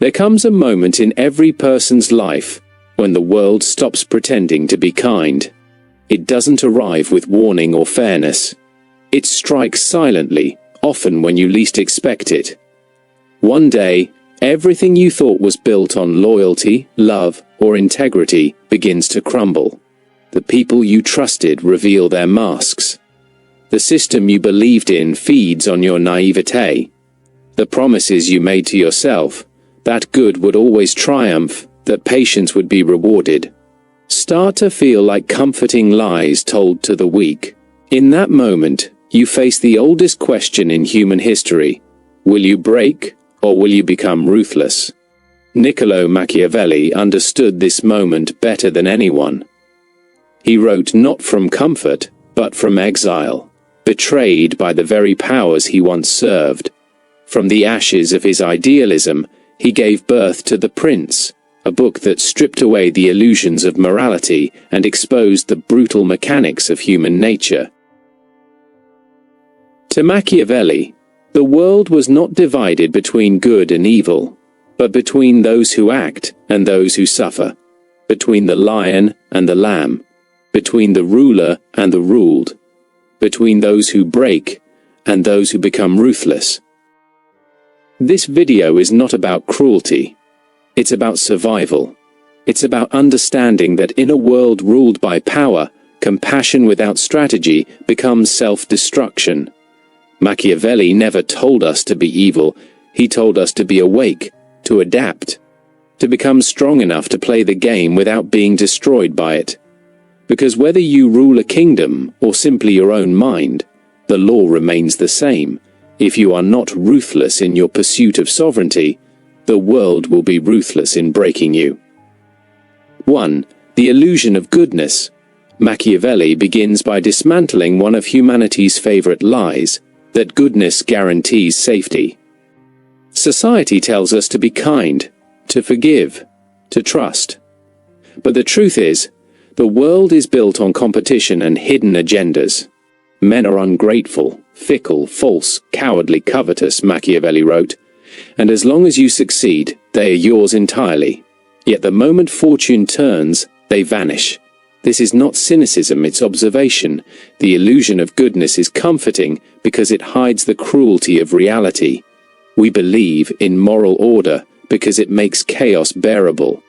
There comes a moment in every person's life when the world stops pretending to be kind. It doesn't arrive with warning or fairness. It strikes silently, often when you least expect it. One day, everything you thought was built on loyalty, love, or integrity begins to crumble. The people you trusted reveal their masks. The system you believed in feeds on your naivete. The promises you made to yourself, that good would always triumph, that patience would be rewarded, start to feel like comforting lies told to the weak. In that moment, you face the oldest question in human history. Will you break, or will you become ruthless? Niccolò Machiavelli understood this moment better than anyone. He wrote not from comfort, but from exile, betrayed by the very powers he once served. From the ashes of his idealism, he gave birth to The Prince, a book that stripped away the illusions of morality and exposed the brutal mechanics of human nature. To Machiavelli, the world was not divided between good and evil, but between those who act and those who suffer, between the lion and the lamb, between the ruler and the ruled, between those who break and those who become ruthless. This video is not about cruelty. It's about survival. It's about understanding that in a world ruled by power, compassion without strategy becomes self-destruction. Machiavelli never told us to be evil. He told us to be awake, to adapt, to become strong enough to play the game without being destroyed by it. Because whether you rule a kingdom or simply your own mind, the law remains the same. If you are not ruthless in your pursuit of sovereignty, the world will be ruthless in breaking you. 1. The illusion of goodness. Machiavelli begins by dismantling one of humanity's favorite lies, that goodness guarantees safety. Society tells us to be kind, to forgive, to trust. But the truth is, the world is built on competition and hidden agendas. Men are ungrateful, fickle, false, cowardly, covetous, Machiavelli wrote, and as long as you succeed, they are yours entirely. Yet the moment fortune turns, they vanish. This is not cynicism, it's observation. The illusion of goodness is comforting because it hides the cruelty of reality. We believe in moral order because it makes chaos bearable.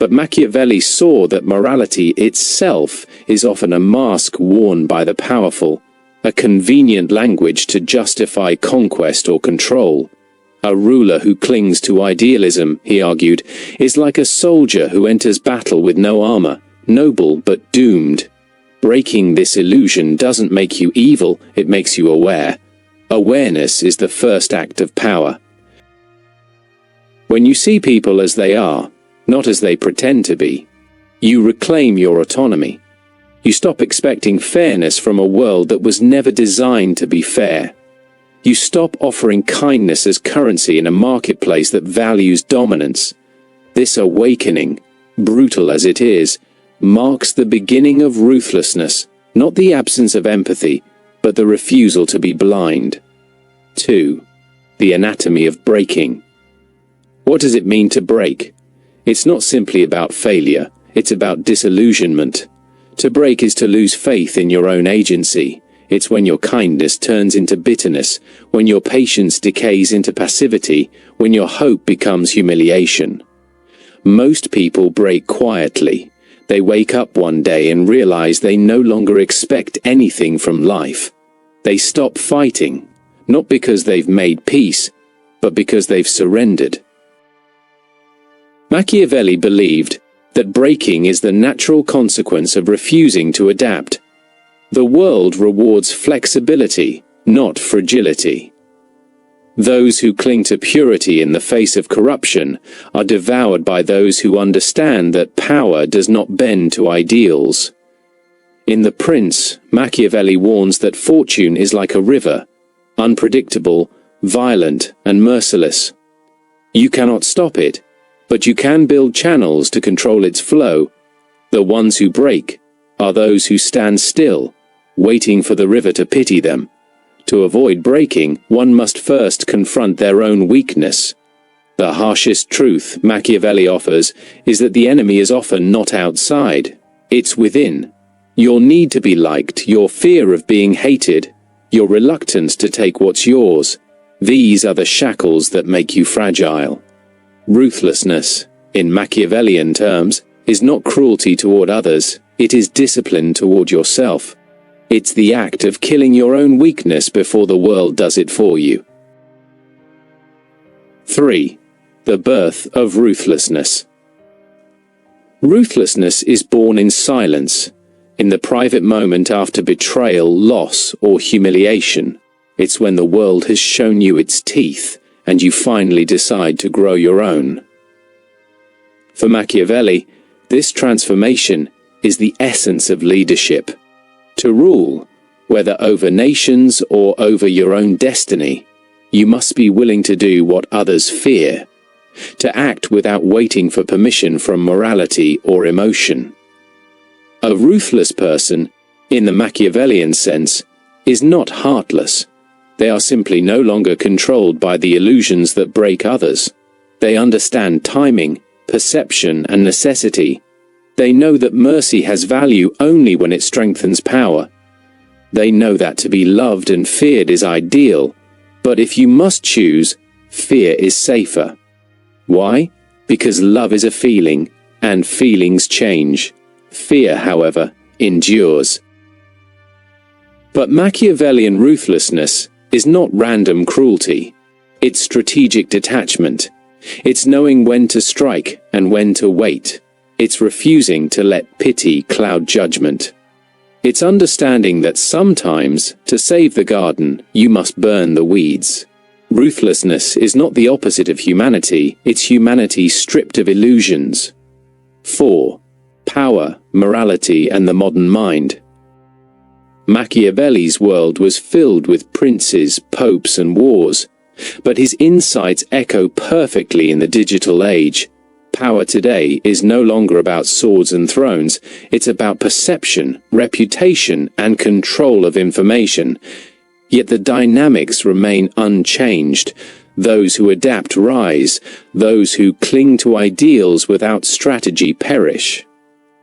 But Machiavelli saw that morality itself is often a mask worn by the powerful, a convenient language to justify conquest or control. A ruler who clings to idealism, he argued, is like a soldier who enters battle with no armor, noble but doomed. Breaking this illusion doesn't make you evil, it makes you aware. Awareness is the first act of power. When you see people as they are, not as they pretend to be, you reclaim your autonomy. You stop expecting fairness from a world that was never designed to be fair. You stop offering kindness as currency in a marketplace that values dominance. This awakening, brutal as it is, marks the beginning of ruthlessness, not the absence of empathy, but the refusal to be blind. 2. The anatomy of breaking. What does it mean to break? It's not simply about failure, it's about disillusionment. To break is to lose faith in your own agency. It's when your kindness turns into bitterness, when your patience decays into passivity, when your hope becomes humiliation. Most people break quietly. They wake up one day and realize they no longer expect anything from life. They stop fighting, not because they've made peace, but because they've surrendered. Machiavelli believed that breaking is the natural consequence of refusing to adapt. The world rewards flexibility, not fragility. Those who cling to purity in the face of corruption are devoured by those who understand that power does not bend to ideals. In The Prince, Machiavelli warns that fortune is like a river, unpredictable, violent, and merciless. You cannot stop it, but you can build channels to control its flow. The ones who break are those who stand still, waiting for the river to pity them. To avoid breaking, one must first confront their own weakness. The harshest truth Machiavelli offers is that the enemy is often not outside, it's within. Your need to be liked, your fear of being hated, your reluctance to take what's yours, these are the shackles that make you fragile. Ruthlessness, in Machiavellian terms, is not cruelty toward others, it is discipline toward yourself. It's the act of killing your own weakness before the world does it for you. 3. The birth of ruthlessness. Ruthlessness is born in silence, in the private moment after betrayal, loss, or humiliation. It's when the world has shown you its teeth, and you finally decide to grow your own. For Machiavelli, this transformation is the essence of leadership. To rule, whether over nations or over your own destiny, you must be willing to do what others fear, to act without waiting for permission from morality or emotion. A ruthless person, in the Machiavellian sense, is not heartless. They are simply no longer controlled by the illusions that break others. They understand timing, perception, and necessity. They know that mercy has value only when it strengthens power. They know that to be loved and feared is ideal, but if you must choose, fear is safer. Why? Because love is a feeling, and feelings change. Fear, however, endures. But Machiavellian ruthlessness is not random cruelty. It's strategic detachment. It's knowing when to strike and when to wait. It's refusing to let pity cloud judgment. It's understanding that sometimes, to save the garden, you must burn the weeds. Ruthlessness is not the opposite of humanity, it's humanity stripped of illusions. 4. Power, morality, and the modern mind. Machiavelli's world was filled with princes, popes, and wars, but his insights echo perfectly in the digital age. Power today is no longer about swords and thrones, it's about perception, reputation, and control of information. Yet the dynamics remain unchanged. Those who adapt rise, those who cling to ideals without strategy perish.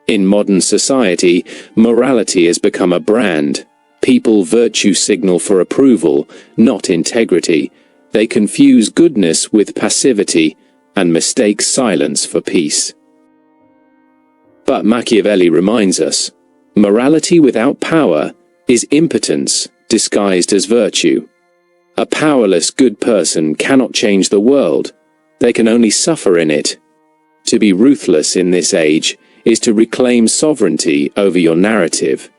In modern society, morality has become a brand. People virtue signal for approval, not integrity. They confuse goodness with passivity and mistake silence for peace. But Machiavelli reminds us, morality without power is impotence disguised as virtue. A powerless good person cannot change the world. They can only suffer in it. To be ruthless in this age is to reclaim sovereignty over your narrative.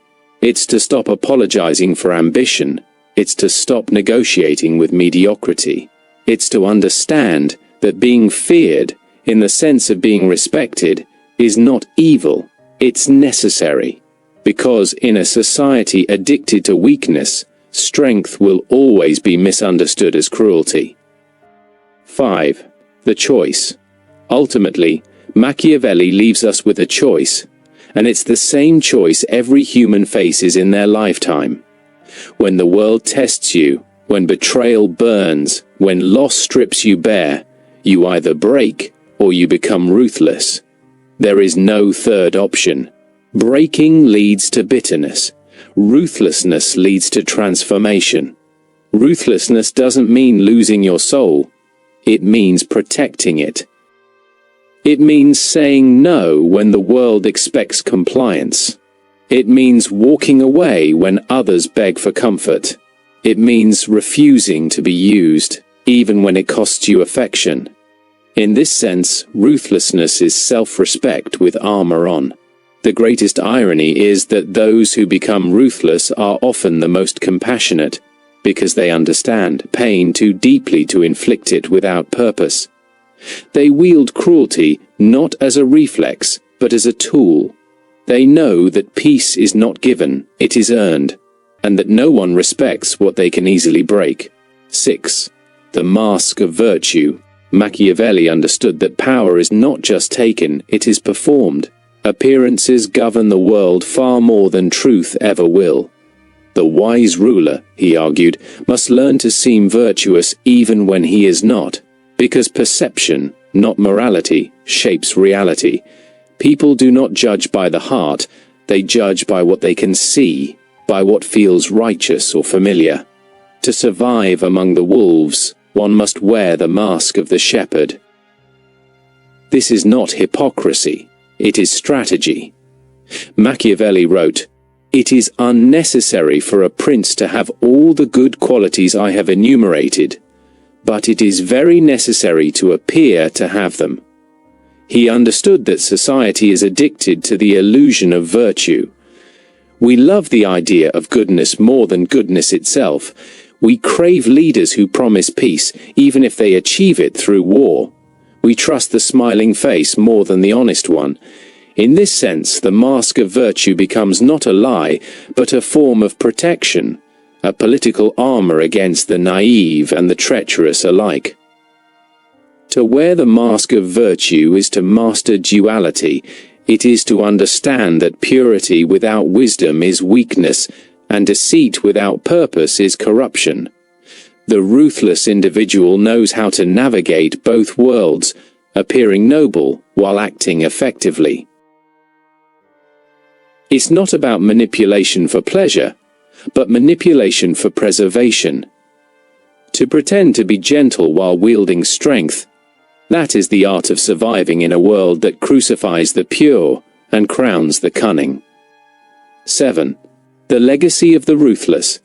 It's to stop apologizing for ambition. It's to stop negotiating with mediocrity. It's to understand that being feared, in the sense of being respected, is not evil, it's necessary. Because in a society addicted to weakness, strength will always be misunderstood as cruelty. 5. The choice. Ultimately, Machiavelli leaves us with a choice, and it's the same choice every human faces in their lifetime. When the world tests you, when betrayal burns, when loss strips you bare, you either break or you become ruthless. There is no third option. Breaking leads to bitterness. Ruthlessness leads to transformation. Ruthlessness doesn't mean losing your soul. It means protecting it. It means saying no when the world expects compliance. It means walking away when others beg for comfort. It means refusing to be used, even when it costs you affection. In this sense, ruthlessness is self-respect with armor on. The greatest irony is that those who become ruthless are often the most compassionate, because they understand pain too deeply to inflict it without purpose. They wield cruelty not as a reflex, but as a tool. They know that peace is not given, it is earned, and that no one respects what they can easily break. 6. The mask of virtue. Machiavelli understood that power is not just taken, it is performed. Appearances govern the world far more than truth ever will. The wise ruler, he argued, must learn to seem virtuous even when he is not, Because perception, not morality, shapes reality. People do not judge by the heart, they judge by what they can see, by what feels righteous or familiar. To survive among the wolves, one must wear the mask of the shepherd. This is not hypocrisy, it is strategy. Machiavelli wrote, "It is unnecessary for a prince to have all the good qualities I have enumerated, but it is very necessary to appear to have them." He understood that society is addicted to the illusion of virtue. We love the idea of goodness more than goodness itself. We crave leaders who promise peace, even if they achieve it through war. We trust the smiling face more than the honest one. In this sense, the mask of virtue becomes not a lie, but a form of protection, a political armor against the naive and the treacherous alike. To wear the mask of virtue is to master duality. It is to understand that purity without wisdom is weakness, and deceit without purpose is corruption. The ruthless individual knows how to navigate both worlds, appearing noble while acting effectively. It's not about manipulation for pleasure, but manipulation for preservation. To pretend to be gentle while wielding strength, that is the art of surviving in a world that crucifies the pure and crowns the cunning. 7. The legacy of the ruthless.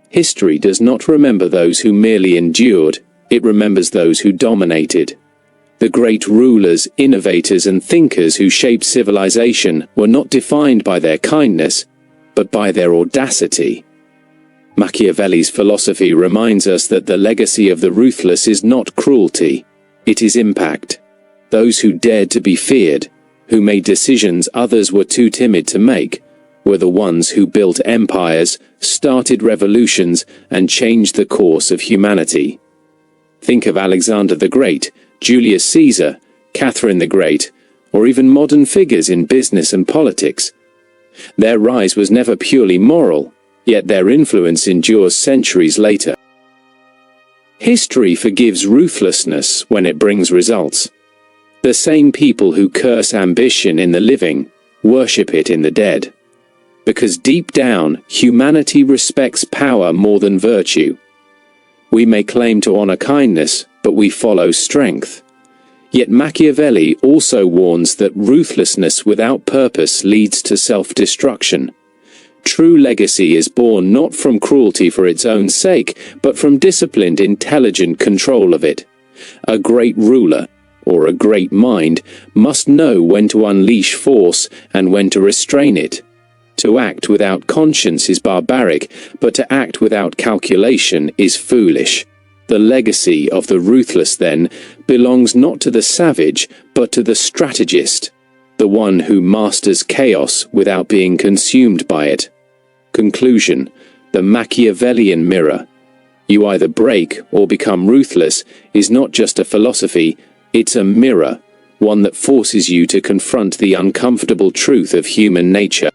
History does not remember those who merely endured, it remembers those who dominated. The great rulers, innovators, and thinkers who shaped civilization were not defined by their kindness, but by their audacity. Machiavelli's philosophy reminds us that the legacy of the ruthless is not cruelty, it is impact. Those who dared to be feared, who made decisions others were too timid to make, were the ones who built empires, started revolutions, and changed the course of humanity. Think of Alexander the Great, Julius Caesar, Catherine the Great, or even modern figures in business and politics. Their rise was never purely moral, yet their influence endures centuries later. History forgives ruthlessness when it brings results. The same people who curse ambition in the living, worship it in the dead. Because deep down, humanity respects power more than virtue. We may claim to honor kindness, but we follow strength. Yet Machiavelli also warns that ruthlessness without purpose leads to self-destruction. True legacy is born not from cruelty for its own sake, but from disciplined, intelligent control of it. A great ruler, or a great mind, must know when to unleash force and when to restrain it. To act without conscience is barbaric, but to act without calculation is foolish. The legacy of the ruthless, then, belongs not to the savage, but to the strategist, the one who masters chaos without being consumed by it. Conclusion: the Machiavellian mirror. You either break or become ruthless is not just a philosophy, it's a mirror, one that forces you to confront the uncomfortable truth of human nature.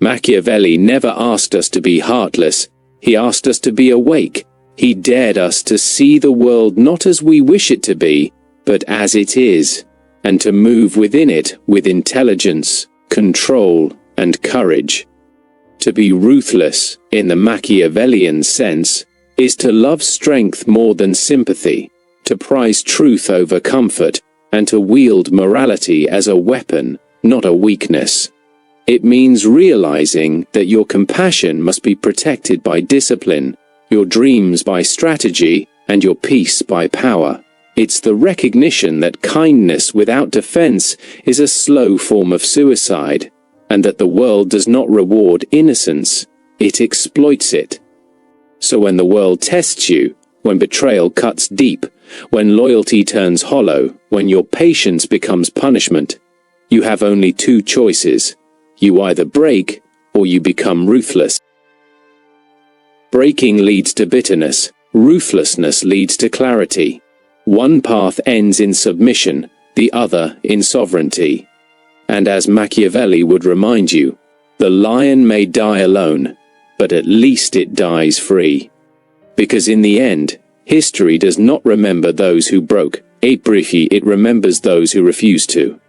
Machiavelli never asked us to be heartless, he asked us to be awake. He dared us to see the world not as we wish it to be, but as it is, and to move within it with intelligence, control, and courage. To be ruthless, in the Machiavellian sense, is to love strength more than sympathy, to prize truth over comfort, and to wield morality as a weapon, not a weakness. It means realizing that your compassion must be protected by discipline, your dreams by strategy, and your peace by power. It's the recognition that kindness without defense is a slow form of suicide, and that the world does not reward innocence, it exploits it. So when the world tests you, when betrayal cuts deep, when loyalty turns hollow, when your patience becomes punishment, you have only two choices. You either break, or you become ruthless. Breaking leads to bitterness, ruthlessness leads to clarity. One path ends in submission, the other in sovereignty. And as Machiavelli would remind you, the lion may die alone, but at least it dies free. Because in the end, History does not remember those who broke a briefly, it remembers those who refused to.